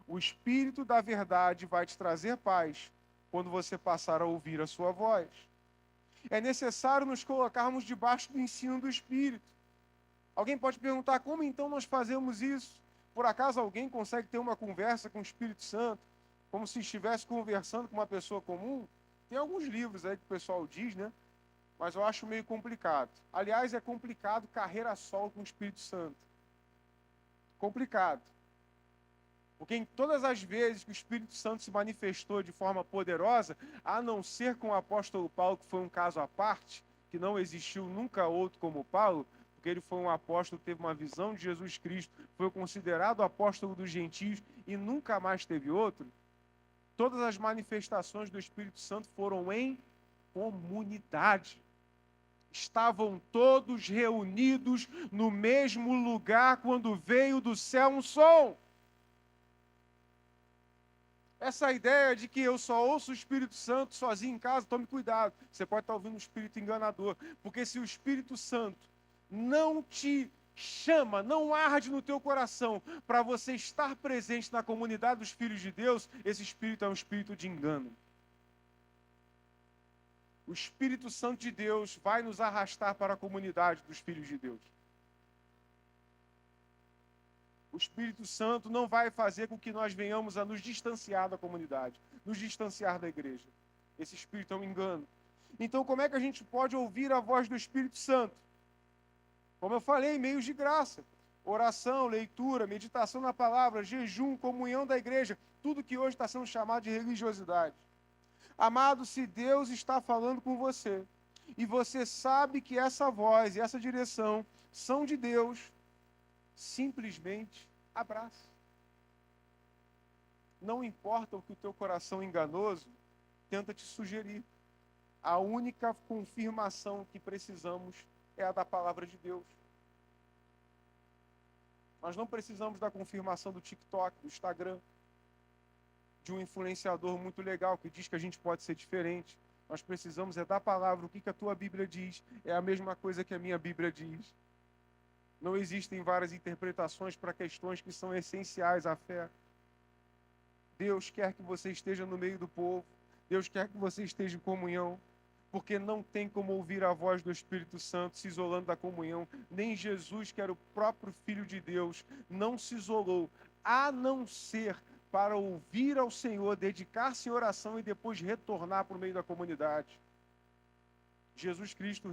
O Espírito da verdade vai te trazer paz quando você passar a ouvir a sua voz. É necessário nos colocarmos debaixo do ensino do Espírito. Alguém pode perguntar, como então nós fazemos isso? Por acaso alguém consegue ter uma conversa com o Espírito Santo, como se estivesse conversando com uma pessoa comum? Tem alguns livros aí que o pessoal diz, né? Mas eu acho meio complicado. Aliás, é complicado carreira solo com o Espírito Santo. Complicado. Porque em todas as vezes que o Espírito Santo se manifestou de forma poderosa, a não ser com o apóstolo Paulo, que foi um caso à parte, que não existiu nunca outro como Paulo, porque ele foi um apóstolo, teve uma visão de Jesus Cristo, foi considerado apóstolo dos gentios e nunca mais teve outro, todas as manifestações do Espírito Santo foram em comunidade. Estavam todos reunidos no mesmo lugar quando veio do céu um som. Essa ideia de que eu só ouço o Espírito Santo sozinho em casa, tome cuidado. Você pode estar ouvindo um espírito enganador. Porque se o Espírito Santo não te chama, não arde no teu coração para você estar presente na comunidade dos filhos de Deus, esse espírito é um espírito de engano. O Espírito Santo de Deus vai nos arrastar para a comunidade dos filhos de Deus. O Espírito Santo não vai fazer com que nós venhamos a nos distanciar da comunidade, nos distanciar da igreja. Esse Espírito é um engano. Então, como é que a gente pode ouvir a voz do Espírito Santo? Como eu falei, meios de graça. Oração, leitura, meditação na palavra, jejum, comunhão da igreja. Tudo que hoje está sendo chamado de religiosidade. Amado, se Deus está falando com você, e você sabe que essa voz e essa direção são de Deus, simplesmente abraça. Não importa o que o teu coração enganoso tenta te sugerir. A única confirmação que precisamos é a da palavra de Deus. Nós não precisamos da confirmação do TikTok, do Instagram, de um influenciador muito legal que diz que a gente pode ser diferente. Nós precisamos é da palavra. O que a tua Bíblia diz é a mesma coisa que a minha Bíblia diz. Não existem várias interpretações para questões que são essenciais à fé. Deus quer que você esteja no meio do povo. Deus quer que você esteja em comunhão. Porque não tem como ouvir a voz do Espírito Santo se isolando da comunhão. Nem Jesus, que era o próprio Filho de Deus, não se isolou, a não ser para ouvir ao Senhor, dedicar-se em oração e depois retornar para o meio da comunidade. Jesus Cristo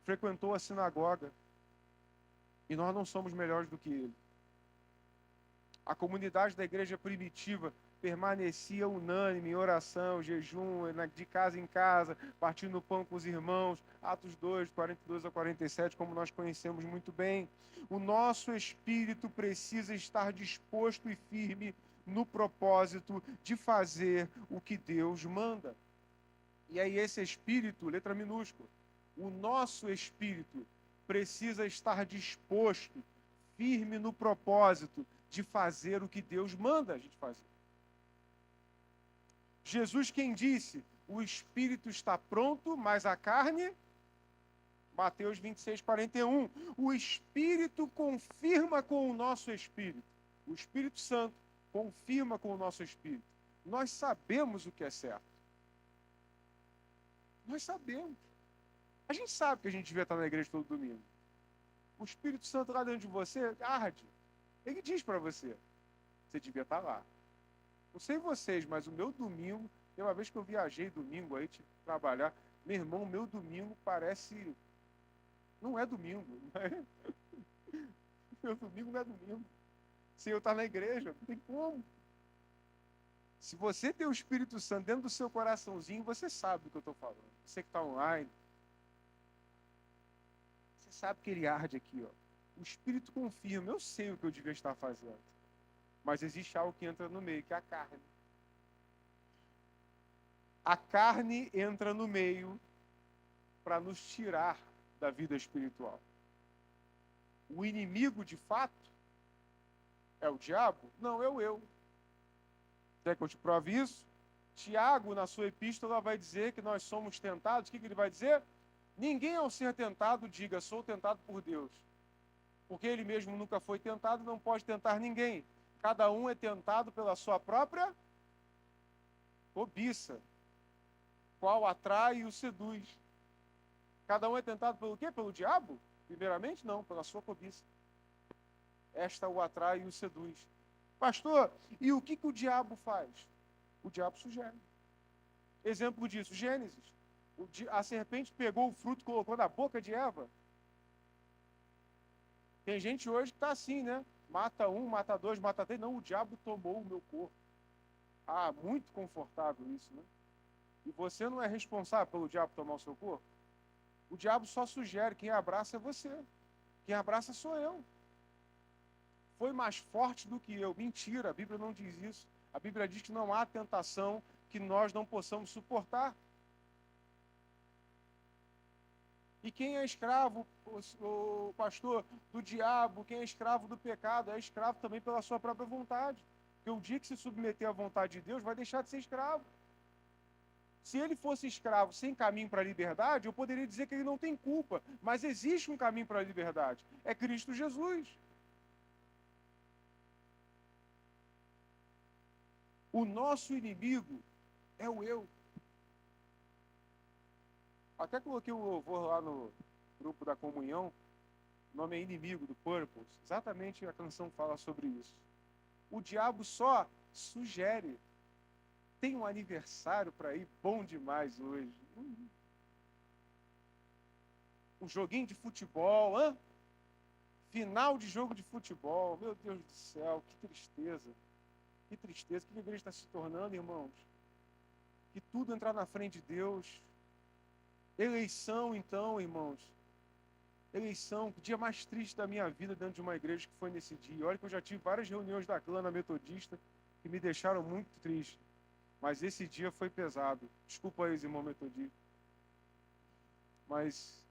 frequentou a sinagoga. E nós não somos melhores do que ele. A comunidade da igreja primitiva permanecia unânime em oração, jejum, de casa em casa, partindo o pão com os irmãos. Atos 2, 42 a 47, como nós conhecemos muito bem. O nosso espírito precisa estar disposto e firme no propósito de fazer o que Deus manda. E aí esse espírito, letra minúscula, o nosso espírito precisa estar disposto, firme no propósito de fazer o que Deus manda a gente fazer. Jesus quem disse, o espírito está pronto, mas a carne, Mateus 26, 41, o espírito confirma com o nosso espírito. O Espírito Santo confirma com o nosso espírito. Nós sabemos o que é certo. Nós sabemos. A gente sabe que a gente devia estar na igreja todo domingo. O Espírito Santo lá dentro de você arde. Ele diz para você, você devia estar lá. Não sei vocês, mas o meu domingo, tem uma vez que eu viajei domingo aí, tive que trabalhar, meu irmão, o meu domingo parece... Não é domingo. Né? Meu domingo não é domingo. Se eu estar na igreja, não tem como. Se você tem o Espírito Santo dentro do seu coraçãozinho, você sabe do que eu estou falando. Você que está online, você sabe que ele arde aqui, ó. O Espírito confirma, eu sei o que eu devia estar fazendo. Mas existe algo que entra no meio, que é a carne. A carne entra no meio para nos tirar da vida espiritual. O inimigo, de fato, é o diabo? Não, é o eu. Quer que eu te prove isso? Tiago, na sua epístola, vai dizer que nós somos tentados. O que ele vai dizer? Ninguém, ao ser tentado, diga, sou tentado por Deus. Porque ele mesmo nunca foi tentado, não pode tentar ninguém. Cada um é tentado pela sua própria cobiça, qual atrai e o seduz. Cada um é tentado pelo quê? Pelo diabo? Primeiramente, não, pela sua cobiça. Esta o atrai e o seduz. Pastor, e o que o diabo faz? O diabo sugere. Exemplo disso, Gênesis. A serpente pegou o fruto e colocou na boca de Eva. Tem gente hoje que está assim, né? Mata um, mata dois, mata três. Não, o diabo tomou o meu corpo. Ah, muito confortável isso, né? E você não é responsável pelo diabo tomar o seu corpo? O diabo só sugere, quem abraça é você. Quem abraça sou eu. Foi mais forte do que eu. Mentira, a Bíblia não diz isso. A Bíblia diz que não há tentação que nós não possamos suportar. E quem é escravo, o pastor, do diabo, quem é escravo do pecado, é escravo também pela sua própria vontade. Porque o dia que se submeter à vontade de Deus, vai deixar de ser escravo. Se ele fosse escravo sem caminho para a liberdade, eu poderia dizer que ele não tem culpa. Mas existe um caminho para a liberdade. É Cristo Jesus. O nosso inimigo é o eu. Até coloquei um louvor lá no grupo da comunhão. O nome é Inimigo, do Purpose. Exatamente a canção fala sobre isso. O diabo só sugere. Tem um aniversário para ir bom demais hoje. Um joguinho de futebol, hein? Final de jogo de futebol. Meu Deus do céu, que tristeza. Que tristeza. O que a igreja está se tornando, irmãos? Que tudo entrar na frente de Deus. Eleição, então, irmãos. Eleição, o dia mais triste da minha vida dentro de uma igreja que foi nesse dia. Olha que eu já tive várias reuniões da clã metodista que me deixaram muito triste. Mas esse dia foi pesado. Desculpa aí, irmão metodista. Mas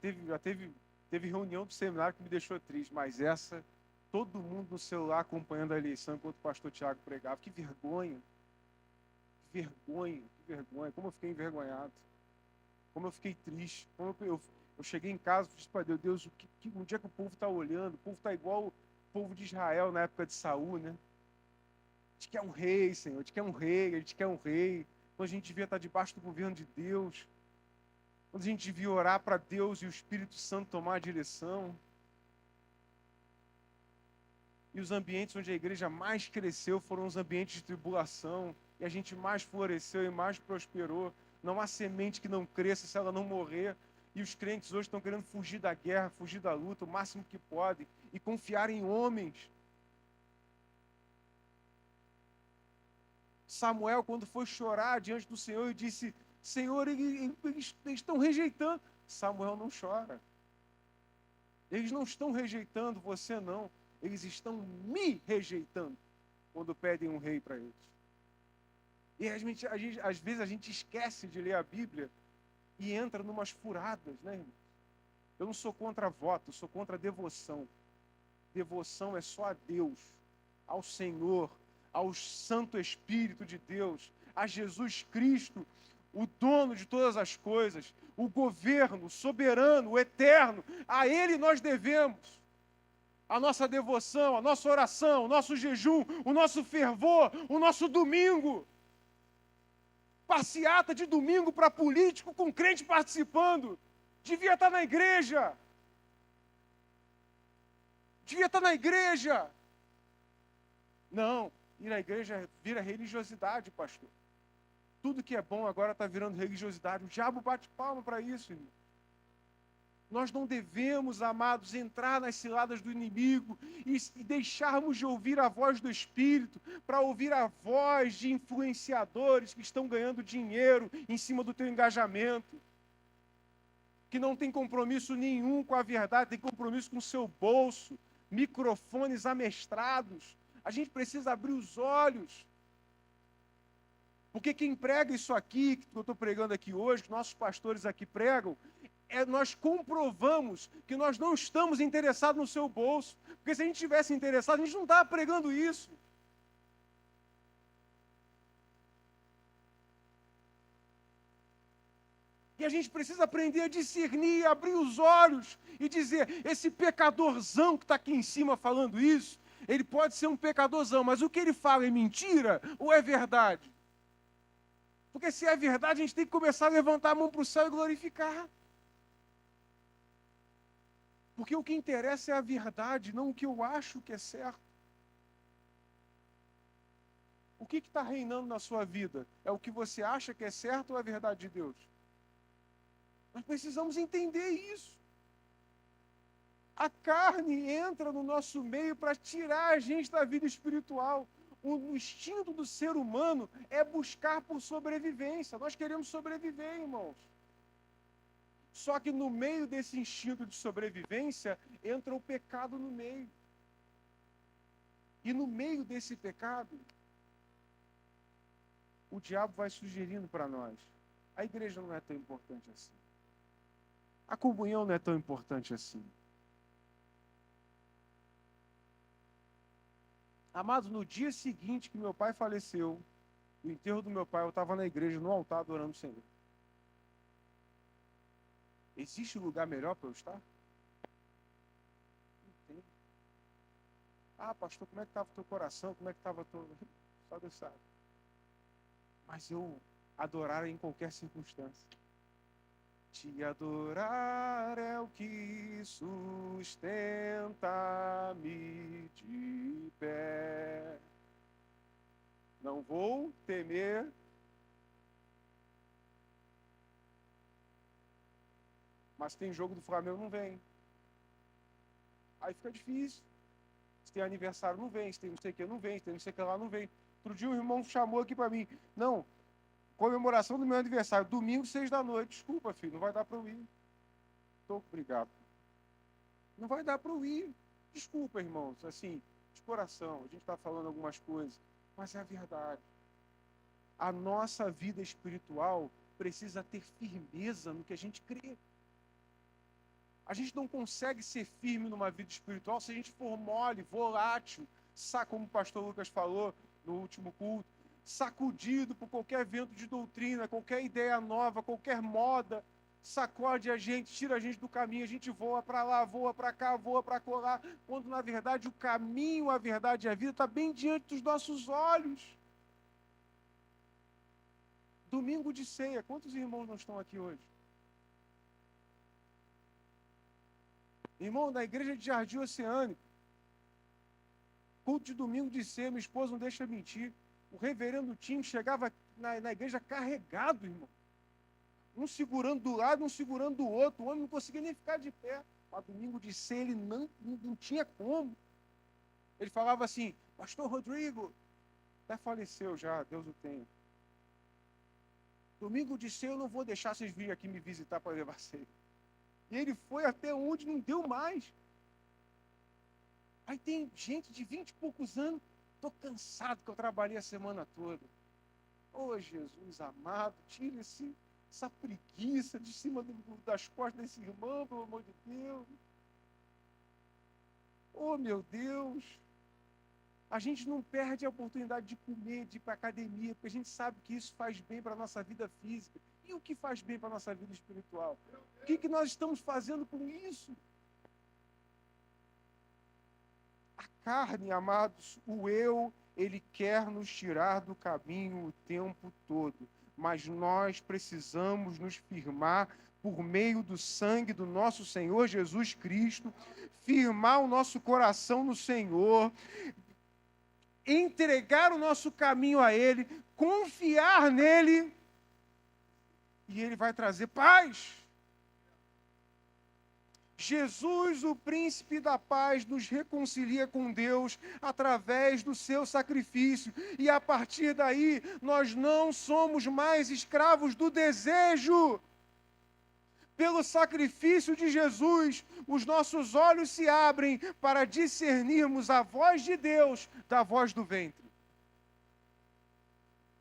teve reunião do seminário que me deixou triste. Mas essa, todo mundo no celular acompanhando a eleição enquanto o pastor Tiago pregava. Que vergonha. Que vergonha, que vergonha. Como eu fiquei envergonhado. Como eu fiquei triste. Como eu cheguei em casa e disse para Deus, um dia que o povo está olhando, o povo está igual o povo de Israel na época de Saul, né? A gente quer um rei, Senhor, a gente quer um rei, a gente quer um rei. Quando a gente devia estar debaixo do governo de Deus. Quando a gente devia orar para Deus e o Espírito Santo tomar a direção. E os ambientes onde a igreja mais cresceu foram os ambientes de tribulação. E a gente mais floresceu e mais prosperou. Não há semente que não cresça se ela não morrer. E os crentes hoje estão querendo fugir da guerra, fugir da luta, o máximo que podem. E confiar em homens. Samuel, quando foi chorar diante do Senhor, e disse, Senhor, eles estão rejeitando. Samuel não chora. Eles não estão rejeitando você, não. Eles estão me rejeitando quando pedem um rei para eles. E às vezes a gente esquece de ler a Bíblia e entra numas furadas, né, irmão? Eu não sou contra voto, eu sou contra devoção. Devoção é só a Deus, ao Senhor, ao Santo Espírito de Deus, a Jesus Cristo, o dono de todas as coisas, o governo, o soberano, o eterno. A Ele nós devemos a nossa devoção, a nossa oração, o nosso jejum, o nosso fervor, o nosso domingo. Passeata de domingo para político com crente participando. Devia estar na igreja. Devia estar na igreja. Não, ir à igreja vira religiosidade, pastor. Tudo que é bom agora está virando religiosidade. O diabo bate palma para isso, irmão. Nós não devemos, amados, entrar nas ciladas do inimigo e deixarmos de ouvir a voz do Espírito para ouvir a voz de influenciadores que estão ganhando dinheiro em cima do teu engajamento, que não tem compromisso nenhum com a verdade, tem compromisso com o seu bolso, microfones amestrados. A gente precisa abrir os olhos. Porque quem prega isso aqui, que eu estou pregando aqui hoje, que nossos pastores aqui pregam, nós comprovamos que nós não estamos interessados no seu bolso. Porque se a gente estivesse interessado, a gente não estava pregando isso. E a gente precisa aprender a discernir, abrir os olhos e dizer, esse pecadorzão que está aqui em cima falando isso, ele pode ser um pecadorzão, mas o que ele fala é mentira ou é verdade? Porque se é verdade, a gente tem que começar a levantar a mão para o céu e glorificar. Porque o que interessa é a verdade, não o que eu acho que é certo. O que está reinando na sua vida? É o que você acha que é certo ou é a verdade de Deus? Nós precisamos entender isso. A carne entra no nosso meio para tirar a gente da vida espiritual. O instinto do ser humano é buscar por sobrevivência. Nós queremos sobreviver, irmãos. Só que no meio desse instinto de sobrevivência, entra o pecado no meio. E no meio desse pecado, o diabo vai sugerindo para nós. A igreja não é tão importante assim. A comunhão não é tão importante assim. Amado, no dia seguinte que meu pai faleceu, no enterro do meu pai, eu estava na igreja, no altar, adorando o Senhor. Existe lugar melhor para eu estar? Não tem. Ah, pastor, como é que estava o teu coração? Como é que estava teu... Só Deus sabe. Mas eu adorar em qualquer circunstância. Te adorar é o que sustenta-me de pé. Não vou temer. Mas tem jogo do Flamengo, não vem. Aí fica difícil. Se tem aniversário, não vem. Se tem não sei o que, não vem. Se tem não sei o que lá, não vem. Outro dia um irmão chamou aqui para mim. Não, comemoração do meu aniversário, domingo, 6 da noite. Desculpa, filho, não vai dar para eu ir. Obrigado. Não vai dar para eu ir. Desculpa, irmãos, assim, de coração, a gente está falando algumas coisas, mas é a verdade. A nossa vida espiritual precisa ter firmeza no que a gente crê. A gente não consegue ser firme numa vida espiritual se a gente for mole, volátil, como o pastor Lucas falou no último culto, sacudido por qualquer vento de doutrina, qualquer ideia nova, qualquer moda, sacode a gente, tira a gente do caminho, a gente voa para lá, voa para cá, voa para colar, quando na verdade o caminho, a verdade e a vida está bem diante dos nossos olhos. Domingo de ceia, quantos irmãos não estão aqui hoje? Irmão, da igreja de Jardim Oceânico, culto de domingo de ceia, minha esposa não deixa mentir, o reverendo Tim chegava na igreja carregado, irmão. Um segurando do lado, um segurando do outro. O homem não conseguia nem ficar de pé. Mas domingo de ceia, ele não tinha como. Ele falava assim, pastor Rodrigo, até faleceu já, Deus o tenha. Domingo de ceia eu não vou deixar vocês virem aqui me visitar para levar ceia. E ele foi até onde não deu mais. Aí tem gente de 20 e poucos anos, estou cansado que eu trabalhei a semana toda. Ô Jesus amado, tira essa preguiça de cima das costas desse irmão, pelo amor de Deus. Oh meu Deus. A gente não perde a oportunidade de comer, de ir para a academia, porque a gente sabe que isso faz bem para a nossa vida física. E o que faz bem para a nossa vida espiritual? O que nós estamos fazendo com isso? A carne, amados, o eu, ele quer nos tirar do caminho o tempo todo. Mas nós precisamos nos firmar por meio do sangue do nosso Senhor Jesus Cristo, firmar o nosso coração no Senhor, entregar o nosso caminho a Ele, confiar nele, e Ele vai trazer paz. Jesus, o príncipe da paz, nos reconcilia com Deus através do seu sacrifício. E a partir daí, nós não somos mais escravos do desejo. Pelo sacrifício de Jesus, os nossos olhos se abrem para discernirmos a voz de Deus da voz do ventre.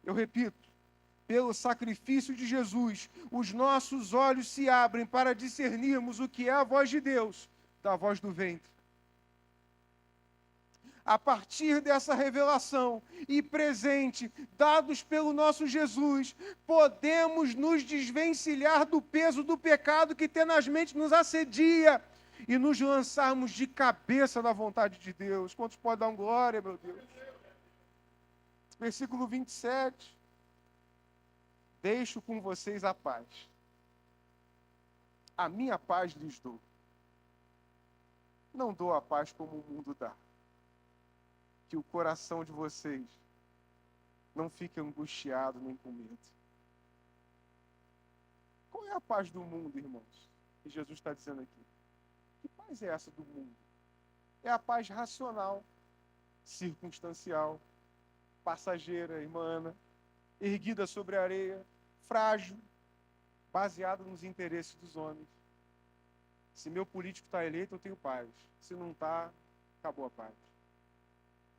Eu repito. Pelo sacrifício de Jesus, os nossos olhos se abrem para discernirmos o que é a voz de Deus da voz do ventre. A partir dessa revelação e presente, dados pelo nosso Jesus, podemos nos desvencilhar do peso do pecado que tenazmente nos assedia e nos lançarmos de cabeça na vontade de Deus. Quantos podem dar glória, meu Deus? Versículo 27. Deixo com vocês a paz. A minha paz lhes dou. Não dou a paz como o mundo dá. Que o coração de vocês não fique angustiado nem com medo. Qual é a paz do mundo, irmãos? Que Jesus está dizendo aqui. Que paz é essa do mundo? É a paz racional, circunstancial, passageira, humana, erguida sobre a areia, frágil, baseada nos interesses dos homens. Se meu político está eleito, eu tenho paz. Se não está, acabou a paz.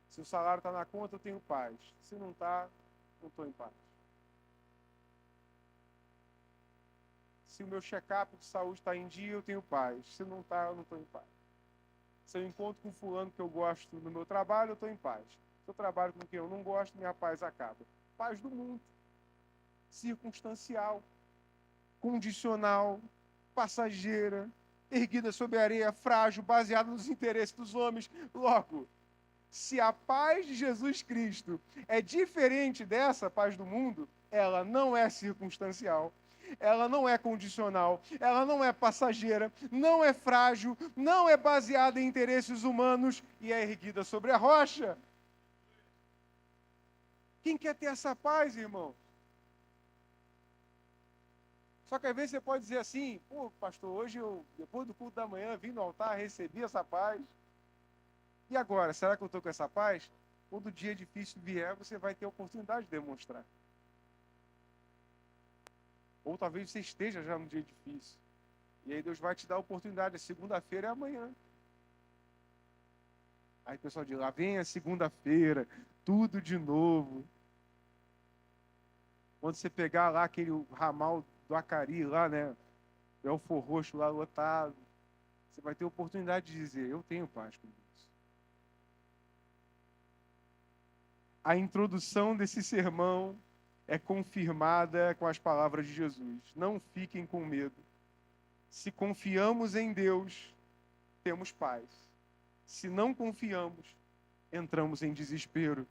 Se o salário está na conta, eu tenho paz. Se não está, não estou em paz. Se o meu check-up de saúde está em dia, eu tenho paz. Se não está, eu não estou em paz. Se eu encontro com fulano que eu gosto no meu trabalho, eu estou em paz. Se eu trabalho com quem eu não gosto, minha paz acaba. Paz do mundo. Circunstancial. Condicional. Passageira. Erguida sobre a areia, frágil, baseada nos interesses dos homens. Logo, se a paz de Jesus Cristo é diferente dessa paz do mundo, ela não é circunstancial, ela não é condicional, ela não é passageira, não é frágil, não é baseada em interesses humanos e é erguida sobre a rocha. Quem quer ter essa paz, irmão? Só que às vezes você pode dizer assim, pô, pastor, hoje eu, depois do culto da manhã, vim no altar, recebi essa paz. E agora, será que eu estou com essa paz? Quando o dia difícil vier, você vai ter a oportunidade de demonstrar. Ou talvez você esteja já no dia difícil. E aí Deus vai te dar a oportunidade. A segunda-feira é amanhã. Aí o pessoal diz, lá vem a segunda-feira, tudo de novo. Quando você pegar lá aquele ramal do Acari, lá, né? Belfor Roxo lá lotado. Você vai ter a oportunidade de dizer, eu tenho paz com Deus. A introdução desse sermão é confirmada com as palavras de Jesus. Não fiquem com medo. Se confiamos em Deus, temos paz. Se não confiamos, entramos em desespero.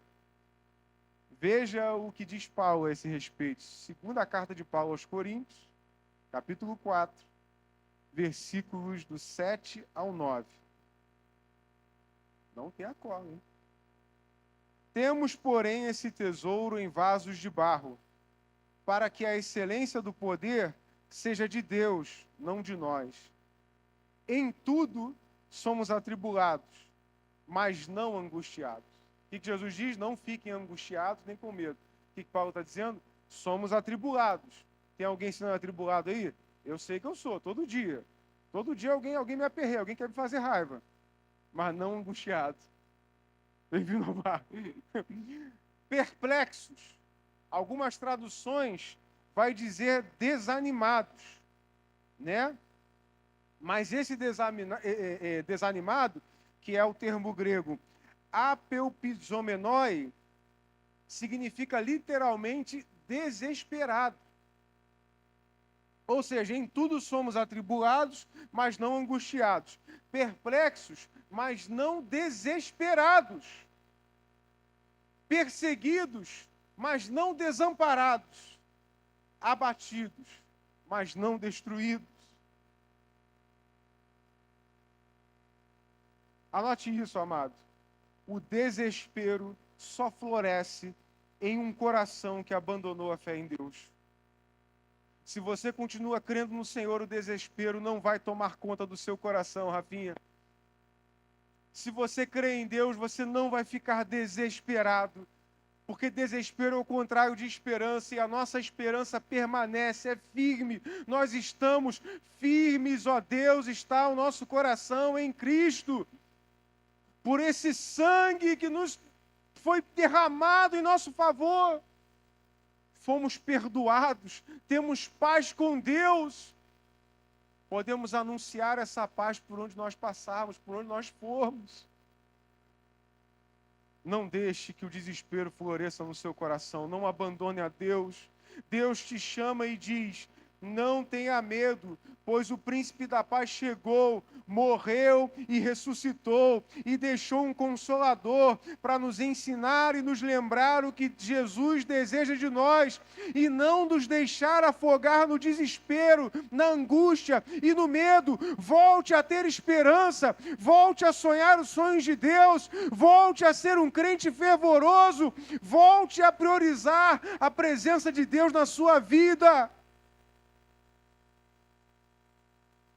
Veja o que diz Paulo a esse respeito. Segunda carta de Paulo aos Coríntios, capítulo 4, versículos do 7 ao 9. Não tem a cola, hein? Temos, porém, esse tesouro em vasos de barro, para que a excelência do poder seja de Deus, não de nós. Em tudo somos atribulados, mas não angustiados. O que Jesus diz? Não fiquem angustiados nem com medo. O que Paulo está dizendo? Somos atribulados. Tem alguém sendo atribulado aí? Eu sei que eu sou, todo dia. Todo dia alguém me aperreia, alguém quer me fazer raiva. Mas não angustiado. Bem-vindo ao bar. Perplexos. Algumas traduções vai dizer desanimados, né? Mas esse desanimado, que é o termo grego apelpizomenoi, significa literalmente desesperado. Ou seja, em tudo somos atribulados, mas não angustiados. Perplexos, mas não desesperados. Perseguidos, mas não desamparados. Abatidos, mas não destruídos. Anote isso, amado. O desespero só floresce em um coração que abandonou a fé em Deus. Se você continua crendo no Senhor, o desespero não vai tomar conta do seu coração, Rafinha. Se você crê em Deus, você não vai ficar desesperado. Porque desespero é o contrário de esperança, e a nossa esperança permanece, é firme. Nós estamos firmes, ó Deus, está o nosso coração em Cristo. Por esse sangue que nos foi derramado em nosso favor. Fomos perdoados, temos paz com Deus. Podemos anunciar essa paz por onde nós passarmos, por onde nós formos. Não deixe que o desespero floresça no seu coração. Não abandone a Deus. Deus te chama e diz: não tenha medo, pois o príncipe da paz chegou, morreu e ressuscitou, e deixou um consolador para nos ensinar e nos lembrar o que Jesus deseja de nós, e não nos deixar afogar no desespero, na angústia e no medo. Volte a ter esperança, volte a sonhar os sonhos de Deus, volte a ser um crente fervoroso, volte a priorizar a presença de Deus na sua vida.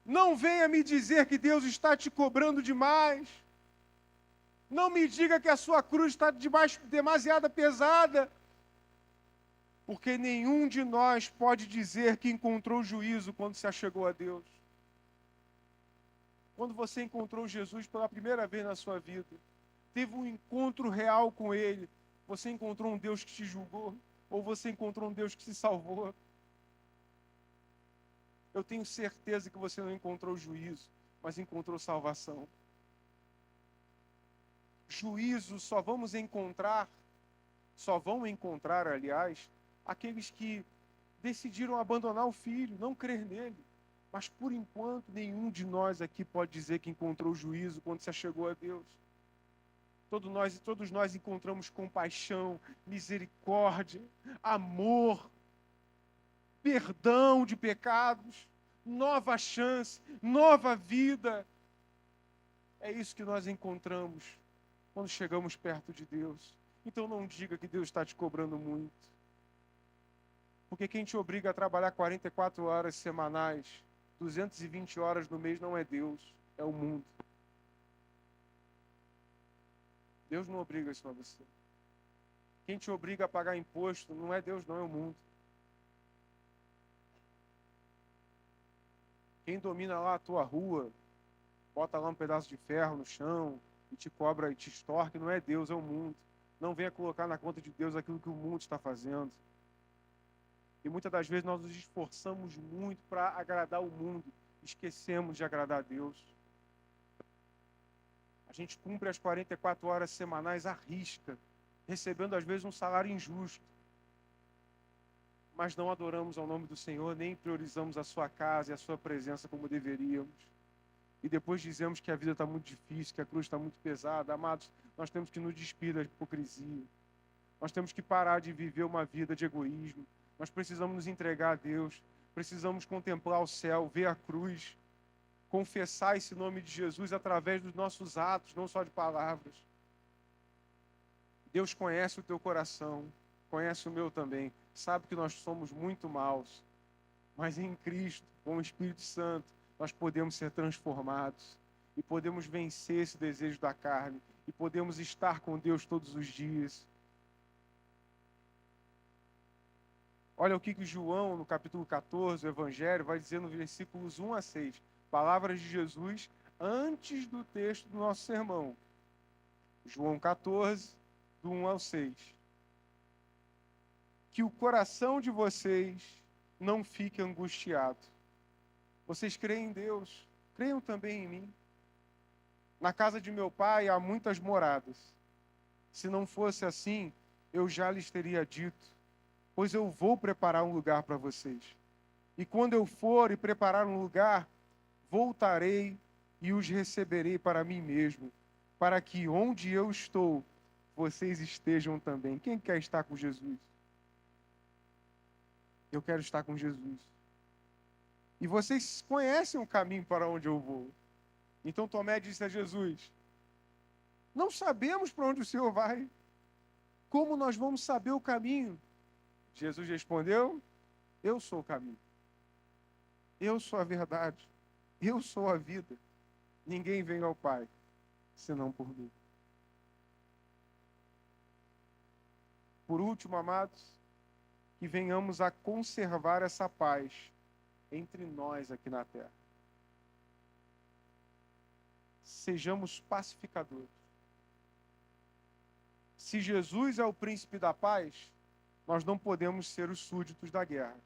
Não venha me dizer que Deus está te cobrando demais. Não me diga que a sua cruz está demasiado pesada. Porque nenhum de nós pode dizer que encontrou juízo quando se achegou a Deus. Quando você encontrou Jesus pela primeira vez na sua vida, teve um encontro real com Ele, você encontrou um Deus que te julgou? Ou você encontrou um Deus que se salvou? Eu tenho certeza que você não encontrou juízo, mas encontrou salvação. Juízo só vão encontrar, aliás, aqueles que decidiram abandonar o Filho, não crer nele. Mas, por enquanto, nenhum de nós aqui pode dizer que encontrou juízo quando se achegou a Deus. Todos nós encontramos compaixão, misericórdia, amor, perdão de pecados, nova chance, nova vida. É isso que nós encontramos quando chegamos perto de Deus. Então não diga que Deus está te cobrando muito. Porque quem te obriga a trabalhar 44 horas semanais, 220 horas no mês não é Deus, é o mundo. Deus não obriga isso a você. Quem te obriga a pagar imposto não é Deus, não, é o mundo. Quem domina lá a tua rua, bota lá um pedaço de ferro no chão e te cobra e te extorque, não é Deus, é o mundo. Não venha colocar na conta de Deus aquilo que o mundo está fazendo. E muitas das vezes nós nos esforçamos muito para agradar o mundo, esquecemos de agradar a Deus. A gente cumpre as 44 horas semanais à risca, recebendo às vezes um salário injusto. Mas não adoramos ao nome do Senhor, nem priorizamos a sua casa e a sua presença como deveríamos. E depois dizemos que a vida está muito difícil, que a cruz está muito pesada. Amados, nós temos que nos despir da hipocrisia. Nós temos que parar de viver uma vida de egoísmo. Nós precisamos nos entregar a Deus. Precisamos contemplar o céu, ver a cruz, confessar esse nome de Jesus através dos nossos atos, não só de palavras. Deus conhece o teu coração, conhece o meu também. Sabe que nós somos muito maus, mas em Cristo, com o Espírito Santo, nós podemos ser transformados e podemos vencer esse desejo da carne e podemos estar com Deus todos os dias. Olha o que João, no capítulo 14, o Evangelho, vai dizer no versículos 1 a 6. Palavras de Jesus antes do texto do nosso sermão. João 14, do 1 ao 6. Que o coração de vocês não fique angustiado. Vocês creem em Deus, creiam também em mim. Na casa de meu pai há muitas moradas. Se não fosse assim, eu já lhes teria dito, pois eu vou preparar um lugar para vocês. E quando eu for e preparar um lugar, voltarei e os receberei para mim mesmo, para que onde eu estou, vocês estejam também. Quem quer estar com Jesus? Eu quero estar com Jesus. E vocês conhecem o caminho para onde eu vou. Então Tomé disse a Jesus: não sabemos para onde o Senhor vai. Como nós vamos saber o caminho? Jesus respondeu: eu sou o caminho. Eu sou a verdade. Eu sou a vida. Ninguém vem ao Pai, senão por mim. Por último, amados, que venhamos a conservar essa paz entre nós aqui na terra. Sejamos pacificadores. Se Jesus é o príncipe da paz, nós não podemos ser os súditos da guerra.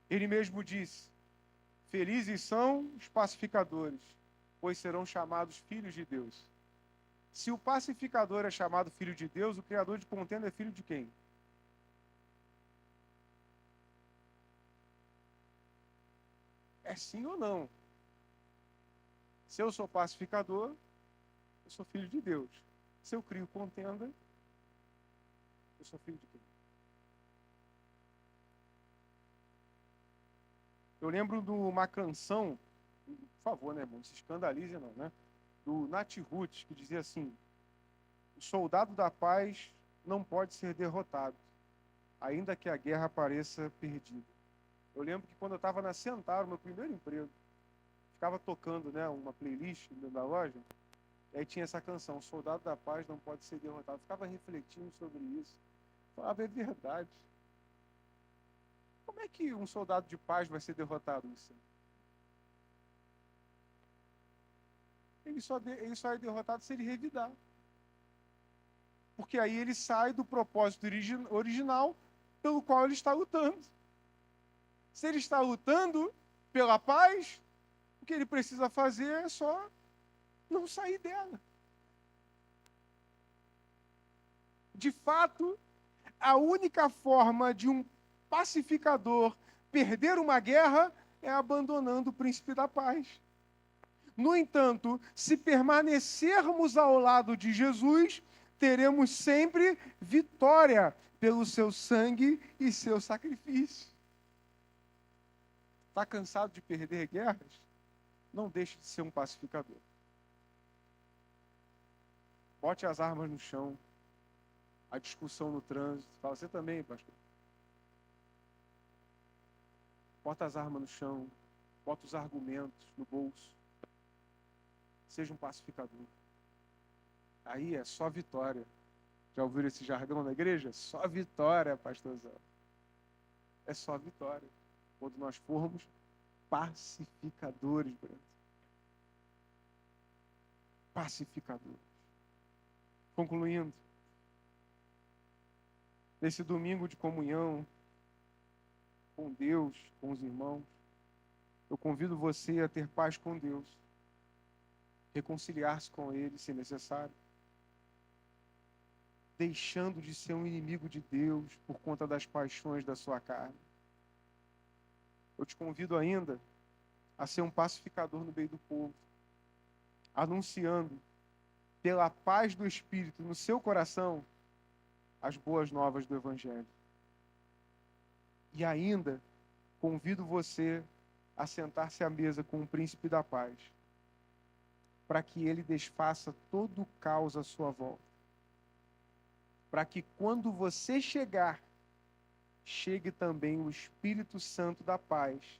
Ele mesmo disse: felizes são os pacificadores, pois serão chamados filhos de Deus. Se o pacificador é chamado filho de Deus, o criador de contenda é filho de quem? É sim ou não? Se eu sou pacificador, eu sou filho de Deus. Se eu crio contenda, eu sou filho de quem? Eu lembro de uma canção, por favor, né, irmão? Não se escandalize, não, né? Do Nat Roots, que dizia assim: o soldado da paz não pode ser derrotado, ainda que a guerra pareça perdida. Eu lembro que quando eu estava na Centauro, meu primeiro emprego, ficava tocando, né, uma playlist dentro da loja, e aí tinha essa canção, o soldado da paz não pode ser derrotado. Eu ficava refletindo sobre isso. Eu falava, é verdade. Como é que um soldado de paz vai ser derrotado, Luciano? Ele só é derrotado se ele revidar. Porque aí ele sai do propósito original pelo qual ele está lutando. Se ele está lutando pela paz, o que ele precisa fazer é só não sair dela. De fato, a única forma de um pacificador perder uma guerra é abandonando o príncipe da paz. No entanto, se permanecermos ao lado de Jesus, teremos sempre vitória pelo seu sangue e seu sacrifício. Está cansado de perder guerras? Não deixe de ser um pacificador. Bote as armas no chão. A discussão no trânsito. Fala, você também, pastor. Bota as armas no chão. Bota os argumentos no bolso. Seja um pacificador. Aí é só vitória. Já ouviram esse jargão na igreja? Só vitória, pastorzão. É só vitória. Quando nós formos pacificadores, Brando. Pacificadores. Concluindo, nesse domingo de comunhão com Deus, com os irmãos, eu convido você a ter paz com Deus, reconciliar-se com Ele, se necessário, deixando de ser um inimigo de Deus por conta das paixões da sua carne. Eu te convido ainda a ser um pacificador no meio do povo, anunciando pela paz do Espírito no seu coração as boas novas do Evangelho. E ainda convido você a sentar-se à mesa com o príncipe da paz, para que ele desfaça todo o caos à sua volta. Para que quando você chegar, chegue também o Espírito Santo da paz,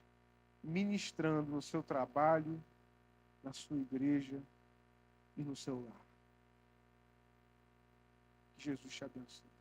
ministrando no seu trabalho, na sua igreja e no seu lar. Que Jesus te abençoe.